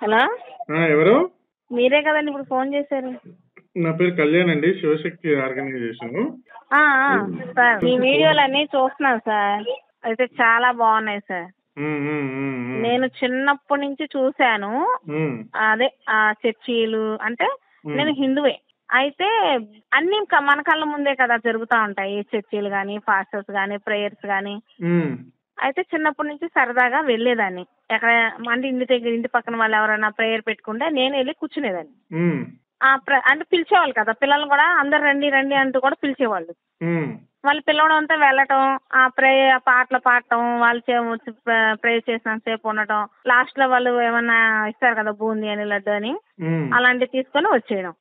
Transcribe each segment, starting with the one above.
Hello, ఎవరు? మీరే కదండి ఇప్పుడు ఫోన్ చేశారు. నా పేరు కళ్యాణ్ అండి, శివశక్తి ఆర్గనైజేషన్. సార్ మీ వీడియోలు అన్ని చూస్తున్నాను సార్, అయితే చాలా బాగున్నాయి సార్. నేను చిన్నప్పటి నుంచి చూశాను. అదే ఆ చర్చీలు అంటే నేను హిందువే, అయితే అన్ని మన కళ్ళ ముందే కదా జరుగుతూ ఉంటాయి, చర్చీలు కానీ ఫాస్టర్స్ కానీ ప్రేయర్స్ కానీ. అయితే చిన్నప్పటి నుంచి సరదాగా వెళ్ళేదాన్ని. ఎక్కడ అంటే ఇంటి పక్కన వాళ్ళు ఎవరైనా ప్రేయర్ పెట్టుకుంటే నేను వెళ్ళి కూర్చునేదాన్ని. అంటే పిలిచేవాళ్ళు కదా, పిల్లలు కూడా అందరు రండి రండి అంటూ కూడా పిలిచేవాళ్ళు. వాళ్ళు పిలవడం అంతా వెళ్ళటం, పాటలు పాడటం, వాళ్ళు ప్రే చేసినంతసేపు ఉండటం, లాస్ట్ లో వాళ్ళు ఏమన్నా ఇస్తారు కదా బూందీ అని లడ్డు అని, అలాంటివి తీసుకొని వచ్చేయడం.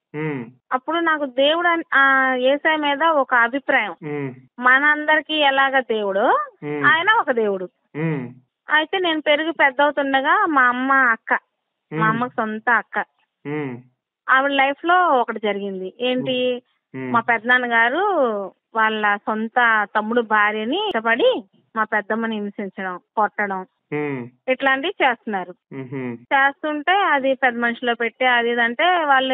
అప్పుడు నాకు దేవుడు యేసయ్య మీద ఒక అభిప్రాయం, మనందరికి ఎలాగ దేవుడు ఆయన ఒక దేవుడు. అయితే నేను పెరిగి పెద్ద అవుతుండగా మా అమ్మకు సొంత అక్క, ఆవిడ లైఫ్ లో ఒకటి జరిగింది. ఏంటి, మా పెద్దనాన్న గారు వాళ్ళ సొంత తమ్ముడు భార్యని ఇష్టపడి మా పెద్దమ్మని హింసించడం, కొట్టడం ఇట్లాంటివి చేస్తున్నారు. చేస్తుంటే అది పెద్ద మనిషిలో పెట్టి అది ఇదంటే వాళ్ళ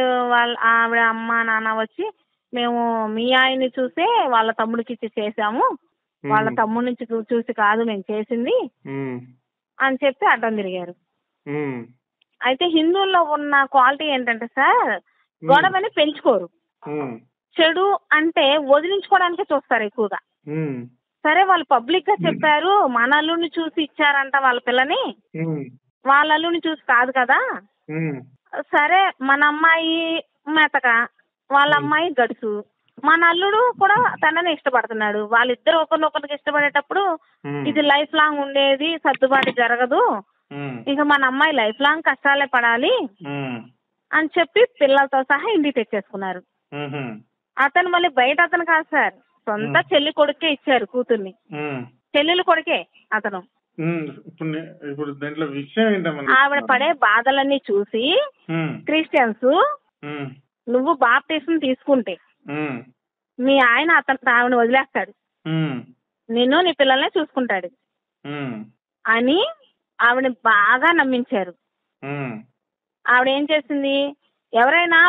ఆవిడ అమ్మ నాన్న వచ్చి, మేము మీ ఆయన్ని చూసే వాళ్ళ తమ్ముడికి ఇచ్చి చేసాము, వాళ్ళ తమ్ముడి నుంచి చూసి కాదు మేము చేసింది అని చెప్పి అడ్డం తిరిగారు. అయితే హిందువుల్లో ఉన్న క్వాలిటీ ఏంటంటే సార్, గొడవని పెంచుకోరు. చెడు అంటే వదిలించుకోవడానికే చూస్తారు ఎక్కువగా. సరే వాళ్ళు పబ్లిక్ గా చెప్పారు, మన అల్లుడిని చూసి ఇచ్చారంట వాళ్ళ పిల్లని, వాళ్ళ అల్లుడిని చూసి కాదు కదా. సరే మన అమ్మాయి మెతక, వాళ్ళ అమ్మాయి గడుసు, మన అల్లుడు కూడా తనని ఇష్టపడుతున్నాడు, వాళ్ళిద్దరు ఒకరినొకరికి ఇష్టపడేటప్పుడు ఇది లైఫ్ లాంగ్ ఉండేది, సర్దుబాటు జరగదు, ఇక మన అమ్మాయి లైఫ్ లాంగ్ కష్టాలే పడాలి అని చెప్పి పిల్లలతో సహా ఇంటికి తెచ్చేసుకున్నారు. అతను మళ్ళీ బయట అతను కాదు సార్, సొంత చెల్లి కొడుకే ఇచ్చారు కూతుర్ని, చెల్లెలు కొడుకే అతను. ఆవిడ పడే బాధలన్నీ చూసి క్రిస్టియన్స్, నువ్వు బాప్టిజం తీసుకుంటే మీ ఆయన ఆవిడ వదిలేస్తాడు, నిన్ను నీ పిల్లల్ని చూసుకుంటాడు అని ఆవిడని బాగా నమ్మించారు. ఆవిడ ఏం చేసింది, ఎవరైనా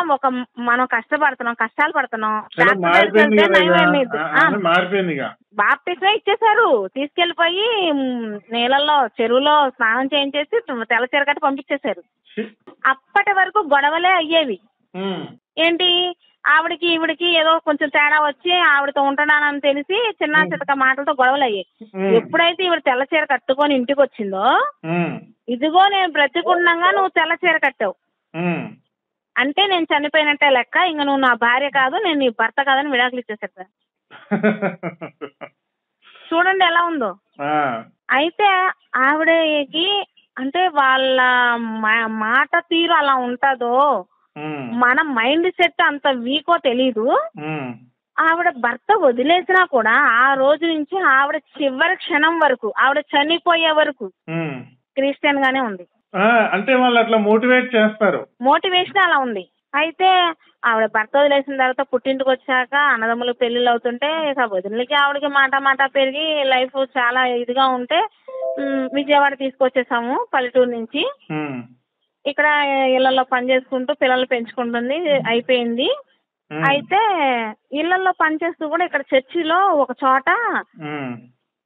మనం కష్టాలు పడుతున్నాం, బాప్టిజమే ఇచ్చేసారు, తీసుకెళ్లిపోయి నీళ్ళల్లో చెరువులో స్నానం చేయించేసి తెల్ల చీర కట్టి పంపించేశారు. అప్పటి వరకు గొడవలే అయ్యేవి. ఏంటి, ఆవిడకి ఈవిడికి ఏదో కొంచెం తేడా వచ్చి ఆవిడతో ఉంటున్నానని తెలిసి చిన్న చితక మాటలతో గొడవలు అయ్యాయి. ఎప్పుడైతే ఈవిడ తెల్ల చీర కట్టుకొని ఇంటికి వచ్చిందో, ఇదిగో నేను బ్రతికుండగా నువ్వు తెల్ల చీర కట్టావు అంటే నేను చనిపోయినట్టే లెక్క, ఇంక నువ్వు నా భార్య కాదు, నేను నీ భర్త కాదని విడాకులు ఇచ్చేసారు. చూడండి ఎలా ఉందో. అయితే ఆవిడకి అంటే వాళ్ళ మాట తీరు అలా ఉంటుందో, మన మైండ్ సెట్ అంత వీకో తెలీదు. ఆవిడ భర్త వదిలేసినా కూడా ఆ రోజు నుంచి ఆవిడ చివరి క్షణం వరకు, ఆవిడ చనిపోయే వరకు క్రిస్టియన్ గానే ఉంది. అంటే వాళ్ళు అట్లా మోటివేట్ చేస్తారు, మోటివేషన్ అలా ఉంది. అయితే ఆవిడ భర్త వదిలేసిన తర్వాత పుట్టింటికి వచ్చాక అన్నదమ్ములు పెళ్లిళ్ళు అవుతుంటే ఇక వదిలికి ఆవిడకి మాట పెరిగి లైఫ్ చాలా ఇదిగా ఉంటే విజయవాడ తీసుకొచ్చేసాము పల్లెటూరు నుంచి. ఇక్కడ ఇళ్లలో పని చేసుకుంటూ పిల్లలు పెంచుకుంటుంది, అయిపోయింది. అయితే ఇళ్లలో పనిచేస్తూ కూడా ఇక్కడ చర్చిలో ఒక చోట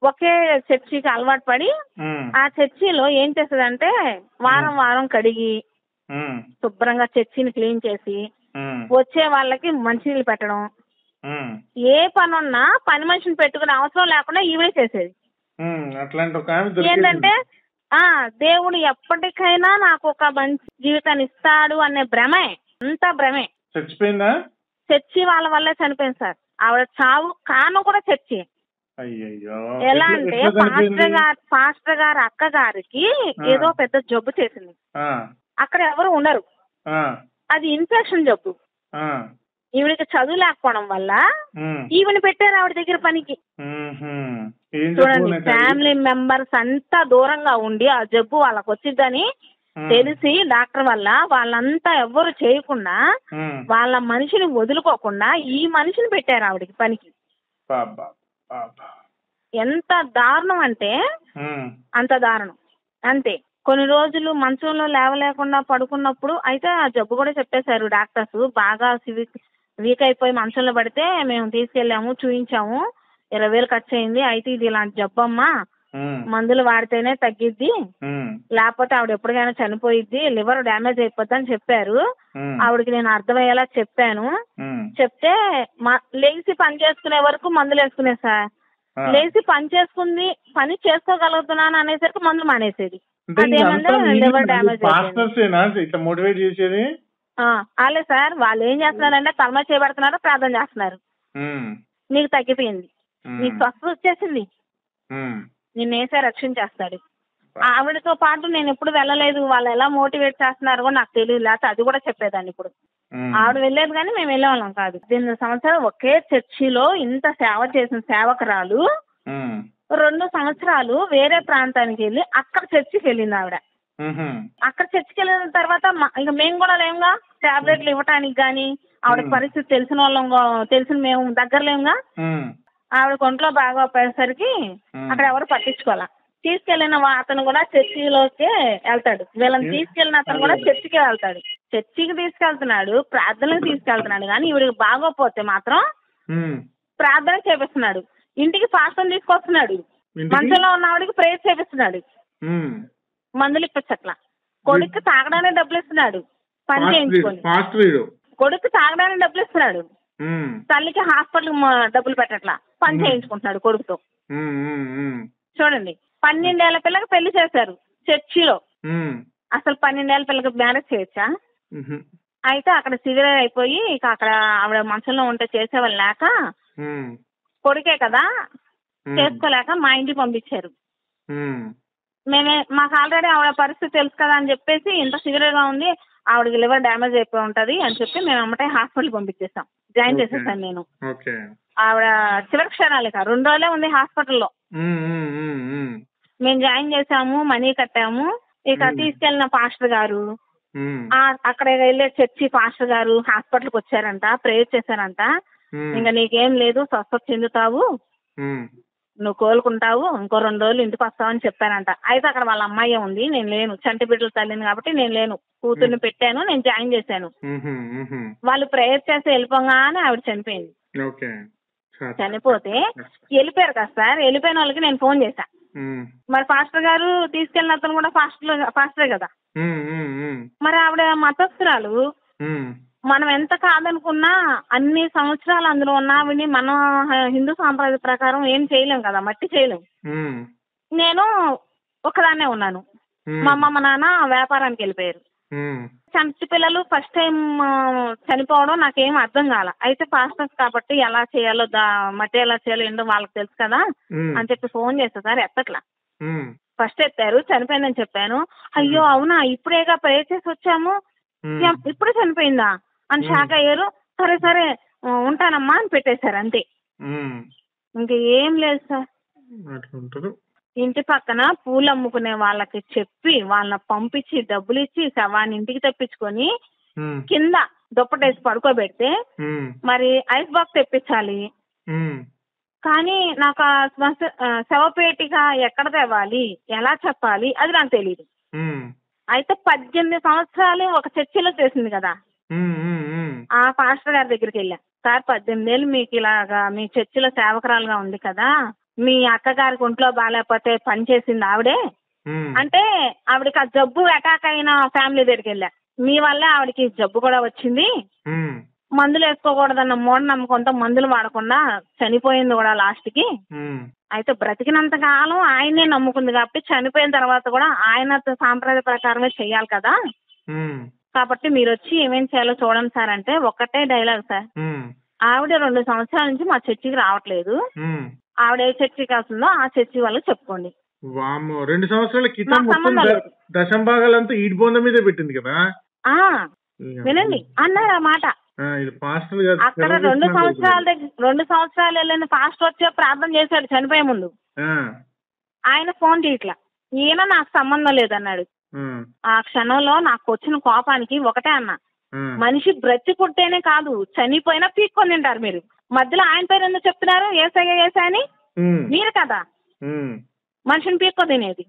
ఒకే చర్చికి అలవాటు పడి ఆ చర్చిలో ఏం చేస్తుందంటే వారం కడిగి శుభ్రంగా చర్చిని క్లీన్ చేసి వచ్చే వాళ్ళకి మంచినీళ్ళు పెట్టడం, ఏ పని ఉన్నా పని మనిషిని పెట్టుకునే అవసరం లేకుండా ఈవిడే చేసేది. ఏంటంటే దేవుడు ఎప్పటికైనా నాకు ఒక మంచి జీవితాన్ని ఇస్తాడు అనే భ్రమే, అంతా భ్రమే. చచ్చిపోయిందా? చర్చి వాళ్ళ వల్లే చనిపోయింది సార్. ఆవిడ చావు కాను కూడా చర్చి. ఎలా అంటే పాస్టర్ గారు అక్క గారికి ఏదో పెద్ద జబ్బు చేసింది, అక్కడ ఎవరు ఉండరు, అది ఇన్ఫెక్షన్ జబ్బు. ఈవిడికి చదువు లేకపోవడం వల్ల ఈవిని పెట్టారు ఆవిడ దగ్గర పనికి. చూడండి, ఫ్యామిలీ మెంబర్స్ అంతా దూరంగా ఉండి ఆ జబ్బు వాళ్ళకి వచ్చిందని తెలిసి డాక్టర్ వల్ల వాళ్ళంతా ఎవ్వరు చేయకుండా వాళ్ళ మనిషిని వదులుకోకుండా ఈ మనిషిని పెట్టారు ఆవిడకి పనికి. ఎంత దారుణం అంటే అంత దారుణం. అంతే. కొన్ని రోజులు మంచంలో లేవలేకుండా పడుకున్నప్పుడు అయితే ఆ జబ్బు కూడా చెప్పేశారు డాక్టర్స్. బాగా వీక్ అయిపోయి మంచంలో పడితే మేము తీసుకెళ్ళాము, చూయించాము, 20,000 ఖర్చు అయింది. అయితే ఇది ఇలాంటి జబ్బు అమ్మా, మందులు వాడితేనే తగ్గిద్ది, లేకపోతే ఆవిడ ఎప్పటికైనా చనిపోయిద్ది, లివర్ డ్యామేజ్ అయిపోద్ది అని చెప్పారు. ఆవిడకి నేను అర్థమయ్యేలా చెప్పాను. చెప్తే లేచి పని చేసుకునే వరకు మందులు వేసుకునే సార్. లేచి పని చేసుకోగలుగుతున్నాను అనేసరికి మందులు మానేసేది. అదేమంటే లివర్ డ్యామేజ్ చేసేది. అలే సార్, వాళ్ళు ఏం చేస్తున్నారంటే తలమ చేయబడుతున్నారు, ప్రార్థన చేస్తున్నారు. నీకు తగ్గిపోయింది, నీకు స్వస్థత వచ్చేసింది, నిన్నేసే రక్షించేస్తాడు. ఆవిడతో పాటు నేను ఎప్పుడు వెళ్ళలేదు. వాళ్ళు ఎలా మోటివేట్ చేస్తున్నారు కూడా నాకు తెలియదు, లేకపోతే అది కూడా చెప్పేదాన్ని. ఇప్పుడు ఆవిడ వెళ్ళేది కానీ మేము వెళ్ళేవాళ్ళం కాదు. 8 సంవత్సరాలు ఒకే చర్చిలో ఇంత సేవ చేసిన సేవకురాలు 2 సంవత్సరాలు వేరే ప్రాంతానికి వెళ్ళి అక్కడ చర్చికి వెళ్ళింది ఆవిడ. అక్కడ చర్చికి వెళ్ళిన తర్వాత ఇక మేము కూడా లేముగా టాబ్లెట్లు ఇవ్వటానికి కానీ, ఆవిడ పరిస్థితి తెలిసిన మేము దగ్గర లేముగా. ఆవిడ ఒంట్లో బాగా పోయేసరికి అక్కడ ఎవరు పట్టించుకోవాలా. తీసుకెళ్లిన అతను కూడా చర్చిలోకే వెళ్తాడు. వీళ్ళని తీసుకెళ్లిన అతను కూడా చర్చికే వెళ్తాడు. చర్చికి తీసుకెళ్తున్నాడు, ప్రార్థనకు తీసుకెళ్తున్నాడు. కానీ ఈవిడికి బాగోపోతే మాత్రం ప్రార్థన చేపిస్తున్నాడు. ఇంటికి పాస్టర్ని తీసుకొస్తున్నాడు. మంచంలో ఉన్న ఆవిడికి ప్రేయర్ చేపిస్తున్నాడు. మందులు ఇప్పించట్లా. కొడుకు తాగడానికి డబ్బులు ఇస్తున్నాడు, పని చేయించుకొని. కొడుకు తాగడానికి డబ్బులు ఇస్తున్నాడు, తల్లికి హాస్పిటల్ డబ్బులు పెట్టట్లా, పని చేయించుకుంటున్నాడు కొడుకుతో. చూడండి, 12 ఏళ్ల పిల్లకి పెళ్లి చేశారు చర్చిలో. అసలు 12 ఏళ్ల పిల్లకి మ్యారేజ్ చేయొచ్చా? అయితే అక్కడ సివియర్ అయిపోయి ఇక అక్కడ ఆవిడ మంచంలో ఉంటే చేసేవాళ్ళు లేక, కొడుకే కదా చేసుకోలేక మా ఇంటికి పంపించారు. మాకు ఆల్రెడీ ఆవిడ పరిస్థితి తెలుసు కదా అని చెప్పేసి, ఇంత సివియర్ గా ఉంది, ఆవిడకి లివర్ డ్యామేజ్ అయిపోయి ఉంటది అని చెప్పి మేము అమ్మటే హాస్పిటల్ పంపించేసాం. జాయిన్ చేసేసాను నేను. ఆవిడ చివరి క్షణాలు ఇక 2 రోజులే ఉంది హాస్పిటల్లో. మేము జాయిన్ చేసాము, మనీ కట్టాము. ఇక తీసుకెళ్లిన పాస్టర్ గారు, అక్కడ వెళ్ళే చర్చి పాస్టర్ గారు హాస్పిటల్కి వచ్చారంట, ప్రేయర్ చేశారంట. ఇంకా నీకేం లేదు, స్వస్థత చెందుతావు, నువ్వు కోలుకుంటావు, ఇంకో 2 రోజులు ఇంటికి వస్తావని చెప్పారంట. అయితే అక్కడ వాళ్ళ అమ్మాయి ఉంది, నేను లేను, చంటి బిడ్డలు తల్లిని కాబట్టి నేను లేను. కూతుర్ని పెట్టాను, నేను జాయిన్ చేశాను. వాళ్ళు ప్రేయర్ చేసి వెళ్ళిపోగానే ఆవిడ చనిపోయింది. చనిపోతే వెళ్ళిపోయారు కదా సార్, వెళ్ళిపోయిన వాళ్ళకి నేను ఫోన్ చేశా. మరి పాస్టర్ గారు తీసుకెళ్ళిన అతను కూడా పాస్టరే కదా. మరి ఆవిడ మతస్థురాలు. మనం ఎంత కాదనుకున్నా అన్ని సంవత్సరాలు అందులో ఉన్నావిని మనం హిందూ సాంప్రదాయ ప్రకారం ఏం చేయలేం కదా, మట్టి చేయలేం. నేను ఒకదాన్నే ఉన్నాను. మా అమ్మ మా నాన్న వ్యాపారానికి వెళ్ళిపోయారు. చంటి పిల్లలు ఫస్ట్ టైం చనిపోవడం నాకేం అర్థం కాల. అయితే పాస్టర్స్ కాబట్టి ఎలా చేయాలో మట్టి ఎలా చేయాలో ఏంటో వాళ్ళకి తెలుసు కదా అని చెప్పి ఫోన్ చేస్తా సార్, ఎత్తట్లా. ఫస్ట్ ఎత్తారు, చనిపోయిందని చెప్పాను. అయ్యో అవునా, ఇప్పుడేగా ప్రేయర్ చేసి వచ్చాము, ఇప్పుడే చనిపోయిందా అని షాక్ అయ్యారు. సరే సరే ఉంటానమ్మా అని పెట్టేశారు, అంతే. ఇంకా ఏం లేదు సార్. ఇంటి పక్కన పూలు అమ్ముకునే వాళ్ళకి చెప్పి వాళ్ళని పంపించి డబ్బులు ఇచ్చి శవాన్ని ఇంటికి తెప్పించుకొని కింద దుప్పటేసి పడుకోబెడితే మరి ఐస్ బాక్స్ తెప్పించాలి. కానీ నాకు శవపేటిగా ఎక్కడ తేవాలి, ఎలా చెప్పాలి అది నాకు తెలియదు. అయితే 18 సంవత్సరాలు ఒక చర్చిలో చేసింది కదా, ఆ పాస్టర్ గారి దగ్గరికి వెళ్ళా. సార్ 18 ఏళ్ళు మీకు ఇలాగా మీ చర్చిలో సేవకురాలుగా ఉంది కదా, మీ అక్కగారికి ఒంట్లో బాగాలేకపోతే పని చేసింది ఆవిడే అంటే, ఆవిడకి ఆ జబ్బు అటాక్ అయిన ఫ్యామిలీ దగ్గరికి వెళ్ళా. మీ వల్లే ఆవిడకి జబ్బు కూడా వచ్చింది, మందులు వేసుకోకూడదన్న మూఢనమ్మకంతో మందులు వాడకుండా చనిపోయింది కూడా లాస్ట్ కి. అయితే బ్రతికినంత కాలం ఆయనే నమ్ముకుంది కాబట్టి చనిపోయిన తర్వాత కూడా ఆయన సాంప్రదాయ ప్రకారమే చెయ్యాలి కదా, కాబట్టి మీరు వచ్చి ఏమేం చేయాలో చూడండి సార్ అంటే ఒక్కటే డైలాగ్ సార్, ఆవిడ 2 సంవత్సరాల నుంచి మా చర్చికి రావట్లేదు, ఆవిడ ఏ చర్చికి వస్తుందో ఆ చర్చి వాళ్ళకి చెప్పుకోండి. 2 సంవత్సరాల క్రితం దశంభాగాలంతా ఈడ్ బోంద మీద పెట్టింది కదా. వినండి అన్నారు ఆ మాట. అక్కడ 2 సంవత్సరాలు వెళ్ళిన పాస్టర్ వచ్చే ప్రార్థన చేశాడు చనిపోయే ముందు. ఆయన ఫోన్ చేయట్లా, ఈయన నాకు సంబంధం లేదన్నాడు. ఆ క్షణంలో నాకు వచ్చిన కోపానికి ఒకటే అన్నా, మనిషి బ్రతికుంటేనే కాదు చనిపోయినా పీక్కొని తింటారు మీరు, మధ్యలో ఆయన పేరు ఎందుకు చెప్తున్నారు, ఏసయ్య ఏసా అని? మీరు కదా మనిషిని పీక్కో తినేది.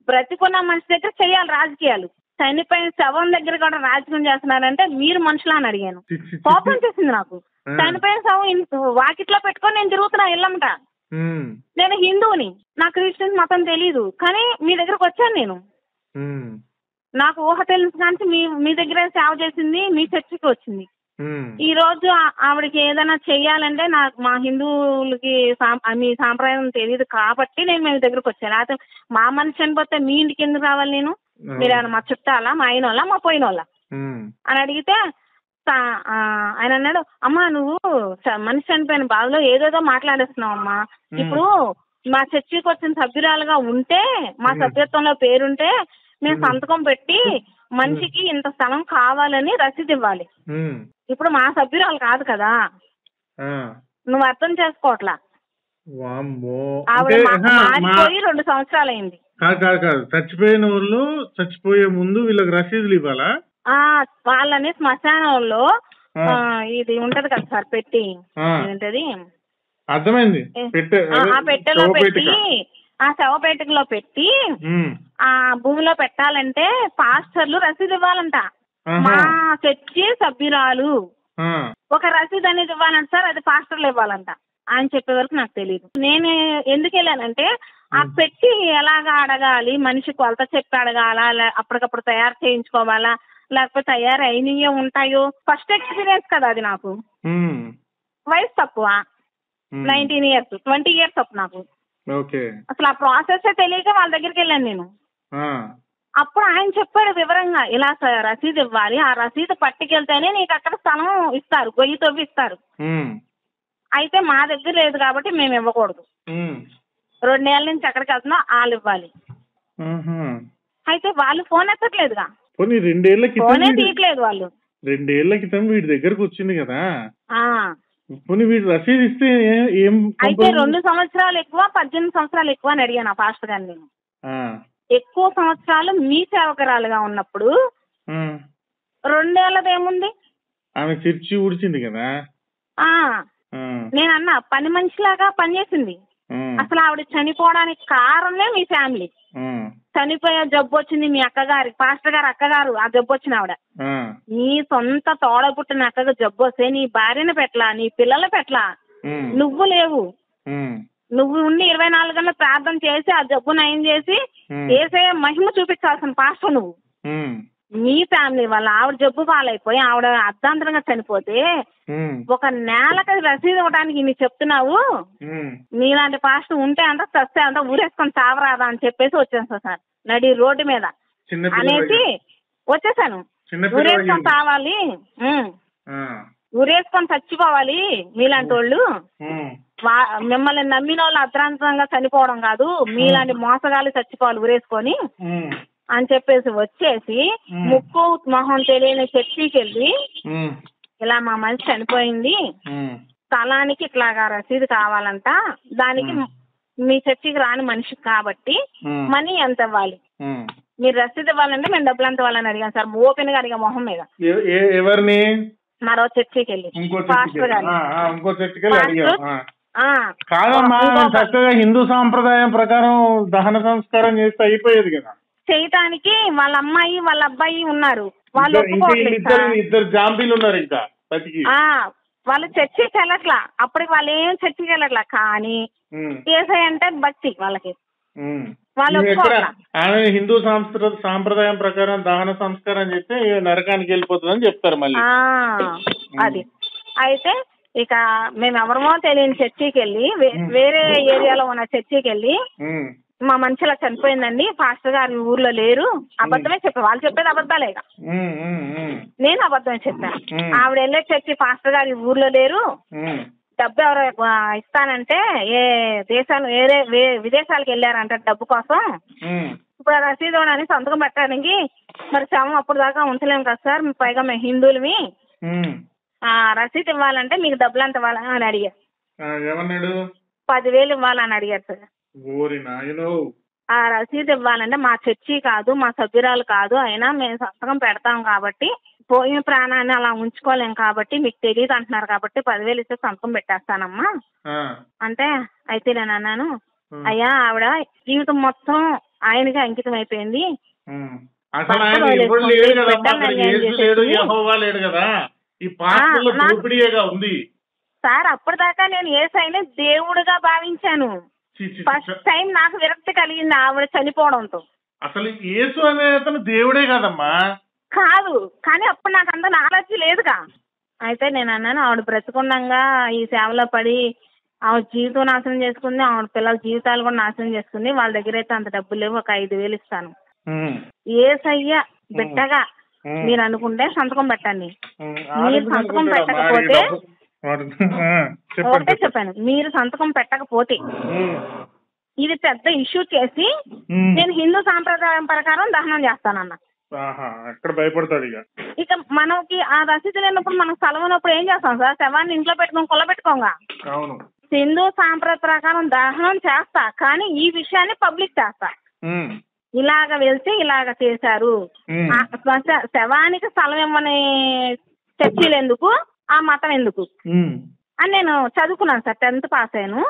బ్రతికున్న మనిషి దగ్గర చేయాలి రాజకీయాలు, చనిపోయిన శవం దగ్గర కూడా రాజకీయం చేస్తున్నారంటే మీరు మనుషులా అని అడిగాను. కోపం చేసింది నాకు. చనిపోయిన శవం వాకిట్లో పెట్టుకొని నేను తిరుగుతున్నా ఇల్లమ్మట. నేను హిందువుని, నాకు క్రిస్టియన్ మతం తెలీదు, కానీ మీ దగ్గరకు వచ్చాను నేను. నాకు ఊహ తెలిసి కానీ మీ దగ్గర సేవ చేసింది, మీ చర్చికి వచ్చింది. ఈ రోజు ఆవిడకి ఏదైనా చెయ్యాలంటే నాకు మా హిందువులకి మీ సాంప్రదాయం తెలియదు కాబట్టి నేను మీ దగ్గరకు వచ్చాను. అయితే మా మనిషి చనిపోతే మీ ఇంటికి ఎందుకు రావాలి నేను? మీరు మా చుట్టాలా, మా అయిన వాళ్ళ, మా పోయిన వాళ్ళ అని అడిగితే ఆయన అన్నాడు, అమ్మా నువ్వు మనిషి చనిపోయిన బాధలో ఏదేదో మాట్లాడేస్తున్నావు అమ్మా. ఇప్పుడు మా చర్చికి వచ్చిన సభ్యురాలుగా ఉంటే, మా సభ్యత్వంలో పేరుంటే మేము సంతకం పెట్టి మనిషికి ఇంత స్థలం కావాలని రసీదు ఇవ్వాలి. ఇప్పుడు మా సభ్యురాలు కాదు కదా, నువ్వు అర్థం చేసుకోవట్లా. ఆవిడ మారిపోయి 2 సంవత్సరాలు అయింది. కాదు చచ్చిపోయిన వాళ్ళు చచ్చిపోయే ముందు వీళ్ళకి రసీదులు ఇవ్వాలా? వాళ్ళని శ్మశానంలో ఇది ఉంటది కదా సార్ పెట్టి, ఏంటది అర్థమైంది, ఆ పెట్టెలో పెట్టి, ఆ శవపేటలో పెట్టి ఆ భూమిలో పెట్టాలంటే పాస్టర్లు రసీదు ఇవ్వాలంట. మా చర్చి సభ్యురాలు ఒక రసీదు అనేది ఇవ్వాలంట సార్, అది పాస్టర్లు ఇవ్వాలంట. ఆయన చెప్పే వరకు నాకు తెలియదు. నేను ఎందుకు వెళ్ళానంటే ఆ పెట్టి ఎలాగా అడగాలి, మనిషి కొలత చెప్పి అడగాలా, అప్పటికప్పుడు తయారు చేయించుకోవాలా, లేకపోతే తయారు అయినవే ఉంటాయో. ఫస్ట్ ఎక్స్పీరియన్స్ కదా అది నాకు. వయసు తక్కువ, 19 years 20 years తప్పు నాకు. అసలు ఆ ప్రాసెస్ తెలియక వాళ్ళ దగ్గరికి వెళ్ళాను నేను. అప్పుడు ఆయన చెప్పాడు వివరంగా, ఇలా రసీదు ఇవ్వాలి, ఆ రసీదు పట్టుకెళ్తేనే నీకు అక్కడ స్థలం ఇస్తారు, గొయ్యి తవ్వి ఇస్తారు. అయితే మా దగ్గర లేదు కాబట్టి మేము ఇవ్వకూడదు. 2 నెలల నుంచి ఎక్కడికి వెళ్తున్నా వాళ్ళు ఇవ్వాలి. అయితే వాళ్ళు ఫోన్ ఎత్తట్లేదుగా, ఫోనే తీయట్లేదు వాళ్ళు. 2 ఏళ్ల క్రితం వీడి దగ్గరకు వచ్చింది కదా, వీడు రసీదు ఇస్తే ఏం? అయితే 2 సంవత్సరాలు ఎక్కువ, 18 సంవత్సరాలు ఎక్కువ అని అడిగాను ఆ పాస్టర్ గారిని నేను. ఎక్కువ సంవత్సరాలు మీ సేవకురాలుగా ఉన్నప్పుడు 2 ఏళ్ళదేముంది? ఆమె చర్చి ఊడ్చింది కదా. నేను అన్నా పని మనిషిలాగా పనిచేసింది. అసలు ఆవిడ చనిపోవడానికి కారణమే మీ ఫ్యామిలీ. చనిపోయే జబ్బు వచ్చింది మీ అక్కగారి, పాస్టర్ గారు అక్కగారు, ఆ జబ్బు వచ్చిన ఆవిడ. నీ సొంత తోడ పుట్టిన అక్కగా జబ్బు వస్తే నీ భార్యను పెట్లా, నీ పిల్లలు పెట్లా, నువ్వు లేవు. నువ్వు ఉండి 24 గంటలు ప్రార్థన చేసి ఆ జబ్బు నయం చేసి ఏసే మహిమ చూపించాల్సిన పాస్టర్ నువ్వు. మీ ఫ్యామిలీ వల్ల ఆవిడ జబ్బు పాలైపోయి ఆవిడ అర్ధాంతరంగా చనిపోతే 1 నెలకి రసీదు ఇవ్వడానికి నీ చెప్తున్నావు. నీలాంటి పాస్టర్ ఉంటే అంత చస్తే అంత ఊరేసుకొని చావరాదా అని చెప్పేసి వచ్చేస్తా సార్ నడి రోడ్డు మీద అనేసి వచ్చేసాను. ఊరేసుకొని చావాలి, ఊరేసుకొని చచ్చిపోవాలి మీలాంటి వాళ్ళు. మిమ్మల్ని నమ్మిన వాళ్ళు అర్ధాంతరంగా చనిపోవడం కాదు, మీలాంటి మోసగాళ్ళు చచ్చిపోవాలి ఊరేసుకొని అని చెప్పేసి వచ్చేసి ముక్కు మొహం తెలియని చర్చికి వెళ్ళి, ఇలా మా మనిషి చనిపోయింది, స్థలానికి ఇట్లాగా రసీదు కావాలంట, దానికి మీ చర్చికి రాని మనిషి కాబట్టి మనీ ఎంత ఇవ్వాలి, మీరు రసీదు ఇవ్వాలంటే మేము డబ్బులు ఎంత ఇవ్వాలని అడిగాను సార్. ఓపెన్ గా అడిగా మొహం మీద. ఎవరిని? మరో చర్చికి వెళ్ళి పాస్టర్ గారు. చక్కగా హిందూ సాంప్రదాయం ప్రకారం దహన సంస్కారం చేస్తే అయిపోయేది కదా. చేయటానికి వాళ్ళ అమ్మాయి వాళ్ళ అబ్బాయి ఉన్నారు, వాళ్ళు ఇద్దరు జాంబీలు ఉన్నారు ఇంకా. వాళ్ళు చర్చికి వెళ్ళట్లా, అప్పటికి వాళ్ళు ఏం చర్చికి వెళ్ళట్లా, కానీ ఏసై అంటే భక్తి వాళ్ళకి. వాళ్ళు హిందూ సాంప్రదాయం ప్రకారం దహన సంస్కారం చేస్తే నరకానికి వెళ్ళిపోతుందని చెప్తారు మళ్ళీ. అది అయితే ఇక మేము ఎవరమో తెలియని చర్చికి వెళ్ళి, వేరే ఏరియాలో ఉన్న చర్చికి వెళ్ళి, మా మనిషిలా చనిపోయిందండి, పాస్టర్ గారు ఊర్లో లేరు, అబద్ధమే చెప్పాను. వాళ్ళు చెప్పేది అబద్ధాలేగా, నేను అబద్ధమే చెప్పాను. ఆవిడ వెళ్ళే చర్చి పాస్టర్ గారు ఊర్లో లేరు, డబ్బు ఎవరు ఇస్తానంటే విదేశాలకు వెళ్ళారంట డబ్బు కోసం. ఇప్పుడు రసీదు అని సంతకం పెట్టడానికి మరి శవం అప్పుడు దాకా ఉంచలేము కదా సార్, పైగా మేము హిందువులమి, రసీదు ఇవ్వాలంటే మీకు డబ్బులు ఎంత ఇవ్వాలా అని అడిగారు. 10,000 ఇవ్వాలని అడిగారు సార్. ఆ రసీదు ఇవ్వాలంటే మా చర్చి కాదు, మా సభ్యురాలు కాదు, అయినా మేము సంతకం పెడతాం కాబట్టి, పోయిన ప్రాణాన్ని అలా ఉంచుకోలేం కాబట్టి, మీకు తెలియదు అంటున్నారు కాబట్టి 10,000 ఇస్తే సంతకం పెట్టేస్తానమ్మా అంటే, అయితే నేను అన్నాను, అయ్యా ఆవిడ జీవితం మొత్తం ఆయనకి అంకితం అయిపోయింది. అసలు ఆయన ఎవరు లేడు కదమ్మా, అక్కడ యేసు లేడు, యెహోవా లేడు కదా, ఈ పాస్టర్ల దోపిడీయేగా ఉంది. సార్ అప్పటిదాకా నేను యేసయ్యని దేవుడుగా భావించాను. ఫస్ట్ టైం నాకు విరక్తి కలిగింది ఆవిడ చనిపోవడంతో. అసలు యేసు అనే అతను దేవుడే కదమ్మా. కాదు, కానీ అప్పుడు నాకు అంత నాలెడ్జ్ లేదుగా. అయితే నేను అన్నాను, ఆవిడ బ్రతుకుండగా ఈ సేవలో పడి ఆవిడ జీవితం నాశనం చేసుకుంది, ఆవిడ పిల్లల జీవితాలు కూడా నాశనం చేసుకుంది. వాళ్ళ దగ్గర అయితే అంత డబ్బులు లేవు, ఒక 5,000 ఇస్తాను. యేసయ్య బిడ్డగా మీరు అనుకుంటే సంతకం పెట్టండి. మీరు సంతకం పెట్టకపోతే ఒకటే చెప్పాను, మీరు సంతకం పెట్టకపోతే ఇది పెద్ద ఇష్యూ చేసి నేను హిందూ సాంప్రదాయం ప్రకారం దహనం చేస్తానన్న. భయపడతాడు ఇక మనకి ఆ రసీదు లేనప్పుడు మనం స్థలం ఉన్నప్పుడు ఏం చేస్తాం సార్? శవాన్ని ఇంట్లో పెట్టుకొని కొల్లబెట్టుకోగా. హిందూ సాంప్రదాయ ప్రకారం దహనం చేస్తా, కానీ ఈ విషయాన్ని పబ్లిక్ చేస్తా. ఇలాగ వెళ్తే ఇలాగ చేశారు, శవానికి స్థలం ఇవ్వని చర్చీలు ఎందుకు, ఆ మతం ఎందుకు అని నేను చదువుకున్నాను సార్. 10th పాస్ అయ్యాను.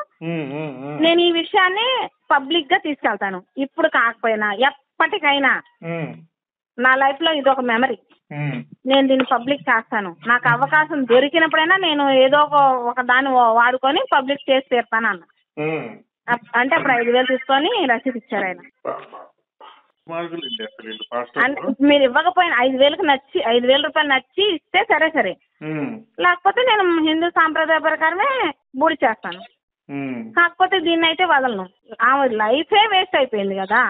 నేను ఈ విషయాన్ని పబ్లిక్ గా తీసుకెళ్తాను. ఇప్పుడు కాకపోయినా ఎప్పటికైనా నా లైఫ్ లో ఇది ఒక మెమరీ. నేను దీన్ని పబ్లిక్ చేస్తాను. నాకు అవకాశం దొరికినప్పుడైనా నేను ఏదో ఒక దాన్ని వాడుకొని పబ్లిక్ చేసి తీరుతాను అన్న. అంటే అప్పుడు 5,000 తీసుకొని రసీదు ఇచ్చారు ఆయన. అంటే మీరు ఇవ్వకపోయినా 5,000 రూపాయలు నచ్చి ఇస్తే సరే, లేకపోతే నేను హిందూ సాంప్రదాయ ప్రకారమే బూడి చేస్తాను. కాకపోతే దీన్ని అయితే వదలను. ఆమె లైఫే వేస్ట్ అయిపోయింది కదా.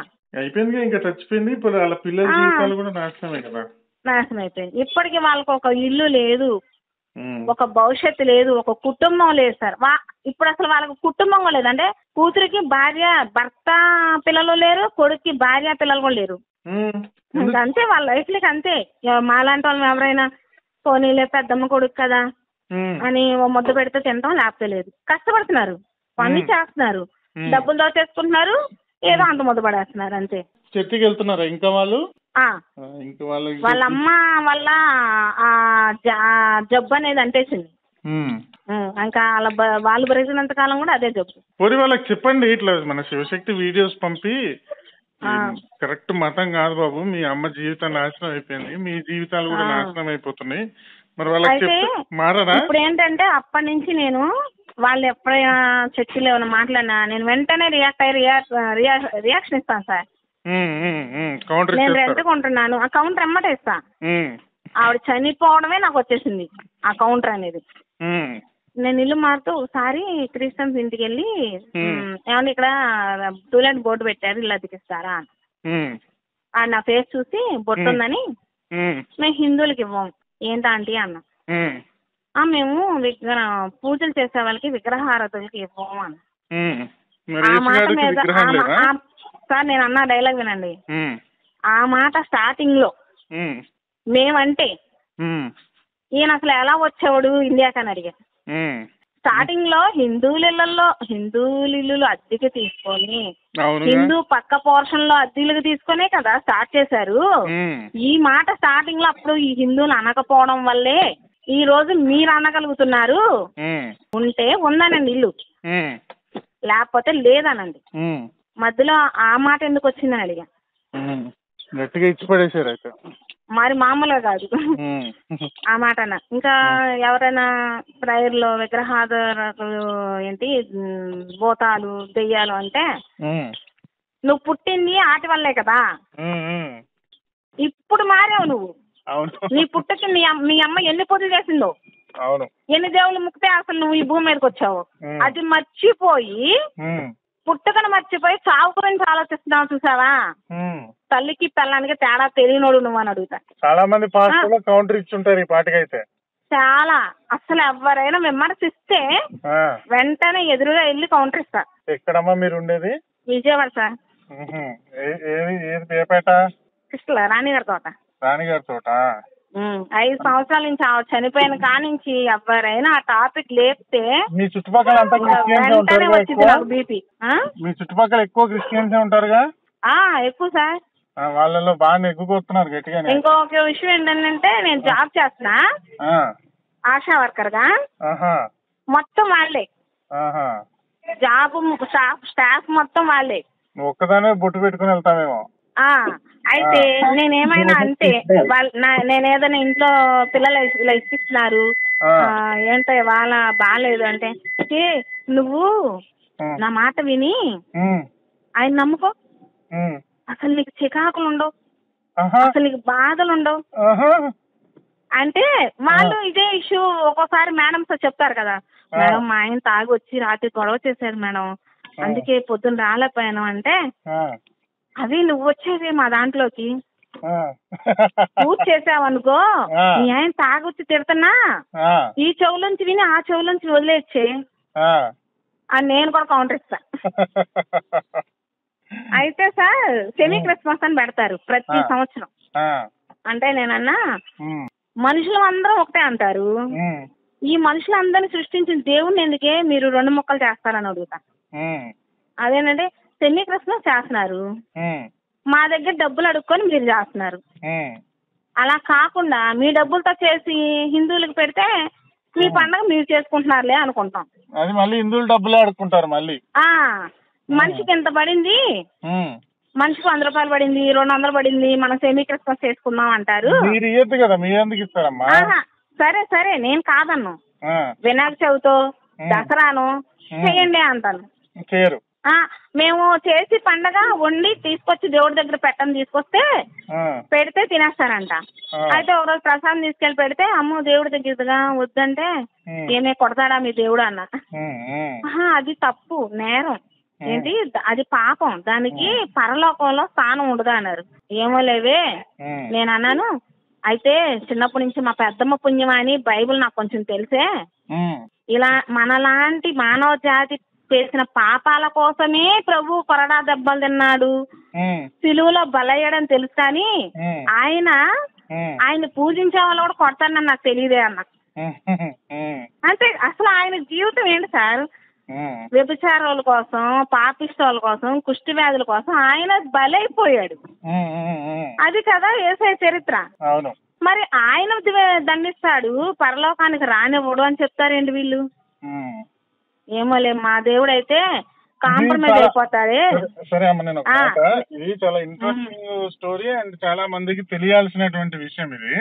ఇంకా చచ్చిపోయింది. ఇప్పుడు వాళ్ళ పిల్లల జీవితాలు కూడా నాశనమే కదా. నాశనం అయిపోయింది. ఇప్పటికి వాళ్ళకి ఒక ఇల్లు లేదు, ఒక భవిష్యత్తు లేదు, ఒక కుటుంబం లేదు సార్. ఇప్పుడు అసలు వాళ్ళకి కుటుంబం లేదు. అంటే కూతురికి భార్య భర్త పిల్లలు లేరు, కొడుక్కి భార్య పిల్లలు కూడా లేరు. అంతే వాళ్ళ లైఫ్లకి అంతే. మాలాంటి వాళ్ళు ఎవరైనా పోనీలే పెద్దమ్మ కొడుకు కదా అని ఓ ముద్ద పెడితే తింటాం, లేకపోతే లేదు. కష్టపడుతున్నారు, పని చేస్తున్నారు, డబ్బులు దోచేసుకుంటున్నారు, ఏదో అంత ముద్ద పడేస్తున్నారు అంతే. చర్చికి వెళ్తున్నారా ఇంకా వాళ్ళు? వాళ్ళ అమ్మ వల్ల జబ్బు అనేది అంటేసింది. ఇంకా వాళ్ళు బ్రతికినంత కాలం కూడా అదే జబ్బు. పోనీ వాళ్ళకి చెప్పండి, ఇట్లా మన శివశక్తి వీడియోస్ పంపి, కరెక్ట్ మతం కాదు బాబు, మీ అమ్మ జీవితం నాశనం అయిపోయింది, మీ జీవితాలు కూడా నాశనం అయిపోతున్నాయి, మరి వాళ్ళకి మారరా? ఇప్పుడు ఏంటంటే అప్పటి నుంచి నేను వాళ్ళు ఎప్పుడైనా చర్చిలో ఏమైనా మాట్లాడినా నేను వెంటనే రియాక్షన్ ఇస్తాను సార్. నేను రెంట్ కొంటున్నాను, ఆ కౌంటర్ ఎమ్మటే ఇస్తా. ఆవిడ చనిపోవడమే నాకు వచ్చేసింది ఆ కౌంటర్ అనేది. నేను ఇల్లు మారుతూ ఒకసారి క్రిస్టియన్స్ ఇంటికి వెళ్ళి, ఏమన్నా ఇక్కడ టూలెట్ బోర్డు పెట్టారు, ఇల్లు అతికిస్తారా అని. ఆడ నా ఫేస్ చూసి బొట్టు ఉందని, మేము హిందువులకి ఇవ్వం ఏంటంటే అన్న. మేము పూజలు చేసే వాళ్ళకి విగ్రహారతులకి ఇవ్వము అన్న. ఆ మాట మీద సార్ నేను అన్న డైలాగ్ వినండి. ఆ మాట స్టార్టింగ్ లో మేమంటే ఈయన అసలు ఎలా వచ్చేవాడు ఇండియాకని అడిగా. స్టార్టింగ్ లో హిందువుల ఇల్లు అద్దెకి తీసుకొని, హిందూ పక్క పోర్షన్ లో అద్దెలకు తీసుకునే కదా స్టార్ట్ చేశారు. ఈ మాట స్టార్టింగ్ లో అప్పుడు ఈ హిందువులు అనకపోవడం వల్లే ఈ రోజు మీరు అనగలుగుతున్నారు. ఉంటే ఉందనండి ఇల్లు, లేకపోతే లేదనండి. మధ్యలో ఆ మాట ఎందుకు వచ్చిందని అడిగా. గట్టిగా ఇచ్చి పడేశారు అయితే. మరి మామూలుగా కాదు ఆ మాట అన్న. ఇంకా ఎవరైనా ప్రేయర్ లో విగ్రహాలు ఏంటి భూతాలు దెయ్యాలు అంటే, నువ్వు పుట్టింది ఆటి వల్లే కదా, ఇప్పుడు మారావు నువ్వు. నీ పుట్టకి మీ అమ్మ ఎన్ని పూజలు చేసిందో, ఎన్ని దేవుళ్ళు ముక్తే అసలు నువ్వు ఈ భూమి మీదకి వచ్చావు. అది మర్చిపోయి, పుట్టుకను మర్చిపోయి చావు గురించి ఆలోచిస్తున్నావు చూసావా. తల్లికి పిల్లానికి తేడా తెలియనోడు నువ్వు అని అడుగుతా. చాలా మంది కౌంటర్ ఇచ్చుంటారు ఈ పాటికైతే. చాలా అసలు ఎవరైనా విమర్శిస్తే వెంటనే ఎదురుగా వెళ్ళి కౌంటర్ ఇస్తా. ఎక్కడమ్మా మీరు ఉండేది? విజయవాడ సార్. కృష్ణ రాణిగారి తోట. రాణిగారి తోట. 5 సంవత్సరాల నుంచి చనిపోయిన కానించి ఎవరైనా ఆ టాపిక్ లేపితే మీ చుట్టుపక్కల వెంటనే వచ్చింది నాకు బీపీ. మీ చుట్టుపక్కల ఎక్కువ క్రిస్టియన్స్ ఉంటారుగా? ఎక్కువ సార్. వాళ్ళలో బాగా ఎక్కువస్తున్నారు గట్టిగా. ఇంకొక విషయం ఏంటంటే నేను జాబ్ చేస్తున్నా ఆశా వర్కర్ గా. మొత్తం వాళ్ళే జాబ్, స్టాఫ్ మొత్తం వాళ్ళే. నువ్వు ఒక్కదానే బొట్టు పెట్టుకుని వెళ్తావేమో. అయితే నేనేమైనా అంటే నేను ఏదైనా ఇంట్లో పిల్లలు ఇలా ఇచ్చిస్తున్నారు ఏంటో వాళ్ళ బాగాలేదు అంటే నువ్వు నా మాట విని ఆయన నమ్ముకో, అసలు నీకు చికాకులు ఉండవు, అసలు నీకు బాధలు ఉండవు అంటే వాళ్ళు ఇదే ఇష్యూ ఒక్కోసారి మేడంతో చెప్తారు కదా, మేడం మా ఆయన తాగి వచ్చి రాత్రి గొడవ చేశారు మేడం, అందుకే పొద్దున్న రాలేకపోయాను అంటే, అది నువ్వు వచ్చేది మా దాంట్లోకి పూజ చేసావనుకో నీ ఆయన తాగొచ్చి తిడుతున్నా ఈ చెవులోంచి విని ఆ చెవులోంచి వదిలేచ్చే అని నేను కూడా కౌంటర్ ఇస్తా. అయితే సార్ సెమీ క్రిస్మస్ అని పెడతారు ప్రతి సంవత్సరం. అంటే నేనన్నా మనుషులు అందరం ఒకటే అంటారు, ఈ మనుషులందరినీ సృష్టించిన దేవుణ్ణి ఎందుకే మీరు 2 ముక్కలు చేస్తారని అడుగుతా. అదేనంటే సెమీ క్రిస్మస్ చేస్తున్నారు, మా దగ్గర డబ్బులు అడుక్కొని మీరు చేస్తున్నారు, అలా కాకుండా మీ డబ్బులతో చేసి హిందువులకు పెడితే మీ పండగ మీరు చేసుకుంటున్నారులే అనుకుంటాం. అది మళ్ళీ హిందువులు డబ్బులే అడుక్కుంటారు. మళ్ళీ మనిషికి ఎంత పడింది, మనిషికి 100 రూపాయలు పడింది, 200 పడింది, మనం సెమీ క్రిస్మస్ చేసుకుందాం అంటారు. మీరు ఇయ్యద్దు కదా, మీరు ఎందుకు ఇస్తారమ్మా? సరే సరే నేను కాదన్ను, వినాయక చవితో దసరాను చెయ్యండి అంటాను. చేయరు. మేము చేసి పండగ వండి తీసుకొచ్చి దేవుడి దగ్గర పెట్టని తీసుకొస్తే పెడితే తినేస్తారంట. అయితే ఒకరోజు ప్రసాదం తీసుకెళ్లి పెడితే అమ్మో దేవుడి దగ్గరగా వద్దంటే ఏమే కొడతాడా మీ దేవుడు అన్న. అది తప్పు, నేరం, ఏంటి అది పాపం, దానికి పరలోకంలో స్థానం ఉండదు అన్నారు. ఏమో లేవే నేను అన్నాను. అయితే చిన్నప్పటి నుంచి మా పెద్దమ్మ పుణ్యమా అని బైబిల్ నాకు కొంచెం తెలిసే, ఇలా మనలాంటి మానవ జాతి చేసిన పాపాల కోసమే ప్రభు కొరడా దెబ్బలు తిన్నాడు, సిలువలో బలయ్యాడని తెలుసు కానీ ఆయన పూజించే వాళ్ళు కూడా కొడతానని నాకు తెలియదే అన్న. అంటే అసలు ఆయన జీవితం ఏంటి సార్? వ్యభిచారాల కోసం, పాపిష్టాల కోసం, కుష్టి వ్యాధుల కోసం ఆయన బలైపోయాడు. అది కదా యేసయ్య చరిత్ర. మరి ఆయన దండిస్తాడు, పరలోకానికి రానివ్వడు అని చెప్తారేంటి వీళ్ళు? ఏమోలే, మా దేవుడు అయితే కాంప్రమైజ్ అయిపోతారే. సరే అమ్మ, నేను ఇది చాలా ఇంట్రెస్టింగ్ స్టోరీ అండ్ చాలా మందికి తెలియాల్సినటువంటి విషయం ఇది.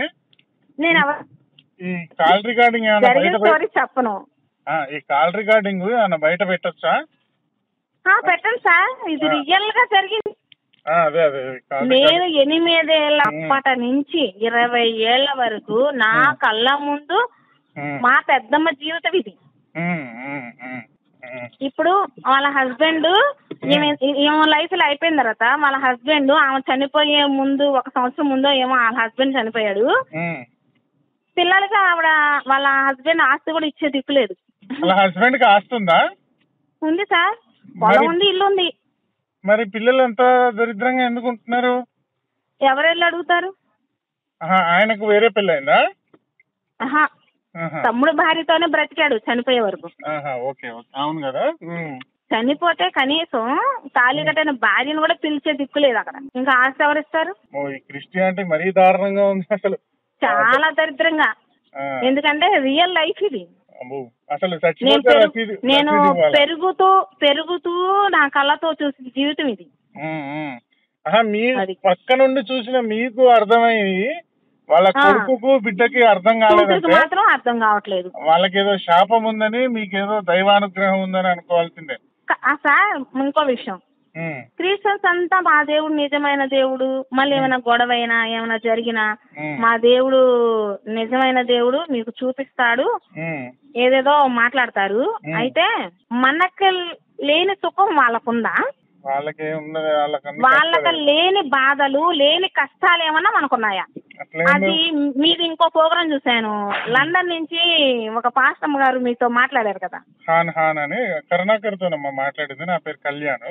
నేను ఈ కాల్ రికార్డింగ్ స్టోరీ చెప్పను. ఈ కాల్ రికార్డింగ్ ఏమన్నా బయట పెట్టొచ్చా? పెట్టండి సార్, ఇది రియల్ గా జరిగింది. అదే అదే నేను 8 ఏళ్ళ అప్పటి నుంచి 20 ఏళ్ల వరకు నా కళ్ళ ముందు మా పెద్దమ్మ జీవితం ఇది. ఇప్పుడు వాళ్ళ హస్బెండ్ ఏమో లైఫ్ లో అయిపోయిన తర్వాత వాళ్ళ హస్బెండ్ ఆమె చనిపోయే ముందు 1 సంవత్సరం ముందో ఏమో వాళ్ళ హస్బెండ్ చనిపోయాడు. పిల్లలకి ఆవిడ వాళ్ళ హస్బెండ్ ఆస్తి కూడా ఇచ్చే దిక్కులేదు. హస్బెండ్ కి ఆస్తి ఉందా? ఉంది సార్, పొలం ఉంది, ఇల్లు ఉంది. మరి పిల్లలు ఎంత దరిద్రంగా ఎందుకు ఉంటున్నారు? ఎవరెళ్ళి అడుగుతారు? ఆయనకు వేరే పెళ్ళైందా? తమ్ముడు భార్యతోనే బ్రతికాడు చనిపోయే వరకు. అవును కదా. చనిపోతే కనీసం తాళి కట్టిన భార్యను కూడా పిలిచే దిక్కులేదు అక్కడ, ఇంకా ఆస్తి ఎవరిస్తారు? క్రిస్టియానిటీ మరీ దారుణంగా ఉంది అసలు, చాలా దరిద్రంగా. ఎందుకంటే రియల్ లైఫ్ ఇది. అసలు నేను పెరుగుతూ పెరుగుతూ నా కళ్ళతో చూసిన జీవితం ఇది. మీ పక్క నుండి చూసిన మీకు అర్థమయ్యి వాళ్ళ కొడుకు బిడ్డకి అర్థం కాలేదు, మాత్రం అర్థం కావట్లేదు. వాళ్ళకేదో శాపం ఉందని మీకేదో దైవానుగ్రహం ఉందని అనుకోవాల్సిందే. సార్ ఇంకో విషయం, క్రిస్టియన్స్ అంతా మా దేవుడు నిజమైన దేవుడు, మళ్ళీ ఏమైనా గొడవ అయినా ఏమైనా జరిగినా మా దేవుడు నిజమైన దేవుడు మీకు చూపిస్తాడు ఏదేదో మాట్లాడతారు. అయితే మనకి లేని సుఖం వాళ్ళకుందా? వాళ్ళకి లేని బాధలు, లేని కష్టాలు ఏమన్నా మనకున్నాయా? అది మీది ఇంకో ప్రోగ్రాం చూశాను, లండన్ నుంచి ఒక పాస్టమ్ గారు మీతో మాట్లాడారు కదా. కరుణాకర్తో మాట్లాడింది, నా పేరు కళ్యాణ్.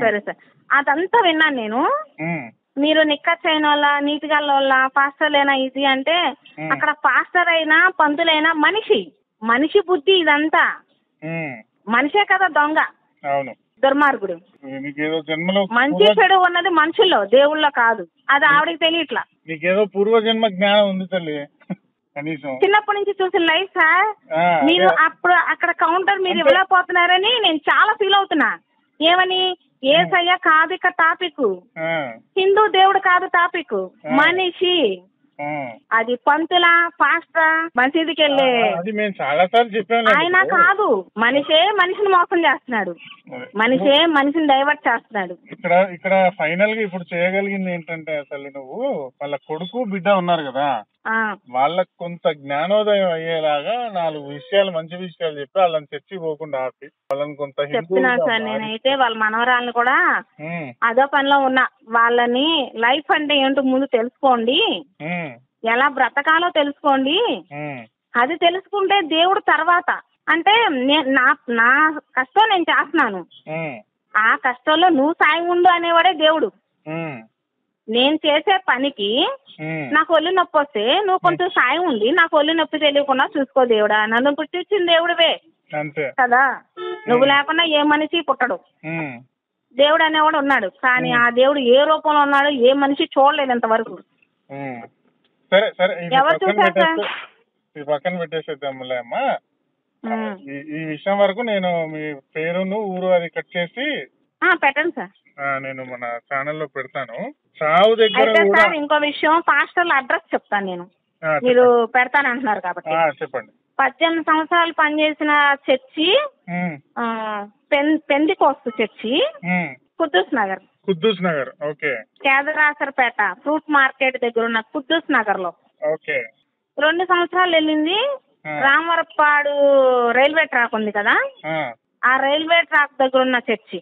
సరే సార్, అదంతా విన్నాను నేను. మీరు నిక్కచ్చైన వాళ్ళ, నీతిగల వాళ్ళ, పాస్టర్లేనా ఇది అంటే అక్కడ పాస్టర్ అయినా పంతులైనా మనిషి బుద్ధి ఇదంతా. మనిషే కదా దొంగ, దుర్మార్గుడు. మంచి చెడు ఉన్నది మనుషుల్లో, దేవుళ్ళో కాదు. అది ఆవిడకి తెలియట్లా. నీకేదో పూర్వజన్మ జ్ఞానం ఉంది తల్లి. చిన్నప్పటి నుంచి చూసిన లైఫ్ సార్. మీరు అప్పుడు అక్కడ కౌంటర్ మీరు ఇవ్వలేకపోతున్నారని నేను చాలా ఫీల్ అవుతున్నా. ఏమని? ఏసయ్య కాదు ఇక టాపిక్, హిందూ దేవుడు కాదు టాపిక్, మనిషి. అది పంతుల పాస్టర్ మసీదుకి వెళ్ళే ఆయన కాదు, మనిషే మనిషిని మోసం చేస్తున్నాడు, మనిషే మనిషిని డైవర్ట్ చేస్తున్నాడు. ఇక్కడ ఫైనల్ గా ఇప్పుడు చేయగలిగింది ఏంటంటే అసలు నువ్వు వాళ్ళ కొడుకు బిడ్డ ఉన్నారు కదా, వాళ్ళకు కొంత జ్ఞానోదయం అయ్యేలాగా 4 విషయాలు మంచి విషయాలు చెప్పి వాళ్ళని చర్చి పోకుండా ఆపి వాళ్ళని కొంత చెప్తున్నా సార్. నేనైతే వాళ్ళ మనవరాలను కూడా అదో పనిలో ఉన్నా, వాళ్ళని లైఫ్ అంటే ఏంటో ముందు తెలుసుకోండి, ఎలా బ్రతకాలో తెలుసుకోండి, అది తెలుసుకుంటే దేవుడు తర్వాత. అంటే నా కష్టం నేను చేస్తున్నాను, ఆ కష్టంలో నువ్వు సాయం ఉండు అనేవాడే దేవుడు. నేను చేసే పనికి నాకు ఒళ్ళు నొప్పి వస్తే నువ్వు కొంచెం సాయం ఉండి నాకు ఒళ్ళు నొప్పి తెలియకుండా చూసుకో దేవుడా. నన్ను పుట్టించిన దేవుడివే కదా, నువ్వు లేకుండా ఏ మనిషి పుట్టడు. దేవుడు అనేవాడు ఉన్నాడు, కానీ ఆ దేవుడు ఏ రూపంలో ఉన్నాడు ఏ మనిషి చూడలేదు ఇంతవరకు. సరే సరే, ఎవరు చూసారు పక్కన పెట్టేసేద్దాంలే అమ్మా. ఈ విషయం వరకు నేను మీ పేరును ఊరు అది కట్ చేసి పెట్టండి సార్, నేను మన ఛానల్లో పెడతాను. సావు దగ్గర సార్ ఇంకో విషయం, పాస్టర్ల అడ్రస్ చెప్తాను నేను, మీరు పెడతానంటున్నారు కాబట్టి. చెప్పండి. 18 సంవత్సరాలు పనిచేసిన church Pentecost church, Kuddus Nagar okay. Kedarasarpeta fruit market దగ్గర ఉన్న కుద్దూస్ నగర్ లో ఓకే. 2 సంవత్సరాలు వెళ్ళింది. రామవరపాడు రైల్వే ట్రాక్ ఉంది కదా, ఆ రైల్వే ట్రాక్ దగ్గర ఉన్న చర్చి.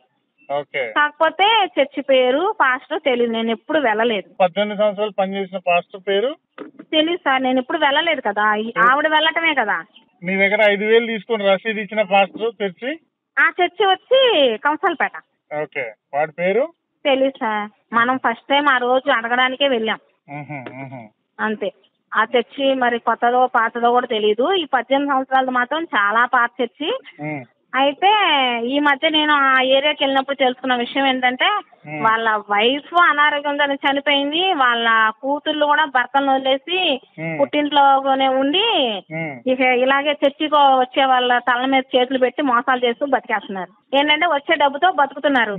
కాకపోతే చర్చి పేరు పాస్టర్ తెలియదు, నేను ఎప్పుడు వెళ్ళలేదు. 18 సంవత్సరాలు పనిచేసిన పాస్టర్ పేరు తెలియదు సార్, నేను ఎప్పుడు వెళ్ళలేదు కదా, ఆవిడ వెళ్ళటమే కదా. నీ దగ్గర 5,000 తీసుకుని రసీదు ఇచ్చిన పాస్టర్ చర్చి? ఆ చర్చి వచ్చి కంసాలపేట. ఓకే, వాడి పేరు తెలియదు సార్, మనం ఫస్ట్ టైం ఆ రోజు అడగడానికే వెళ్ళాం అంతే. ఆ చర్చి మరి కొత్తదో పాతదో కూడా తెలియదు. ఈ 18 సంవత్సరాలు మాత్రం చాలా పాత చర్చి. అయితే ఈ మధ్య నేను ఆ ఏరియాకి వెళ్ళినప్పుడు తెలుసుకున్న విషయం ఏంటంటే, వాళ్ళ వైఫ్ అనారోగ్యంతో చనిపోయింది, వాళ్ళ కూతుర్లు కూడా భర్తలను వదిలేసి పుట్టింట్లోనే ఉండి ఇక ఇలాగే చర్చికి వచ్చే వాళ్ళ తల మీద చేతులు పెట్టి మోసాలు చేస్తూ బతికేస్తున్నారు. ఏంటంటే వచ్చే డబ్బుతో బతుకుతున్నారు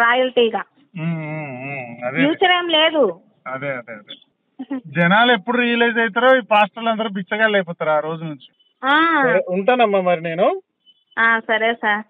రాయల్టీగా, ఫ్యూచర్ ఏం లేదు. జనాలు ఎప్పుడు రియలైజ్ అవుతారో ఈ పాస్టర్లు అందరూ బిచ్చగా లేకపోతారు ఆ రోజు నుంచి. ఉంటానమ్మా మరి నేను. సరే సార్.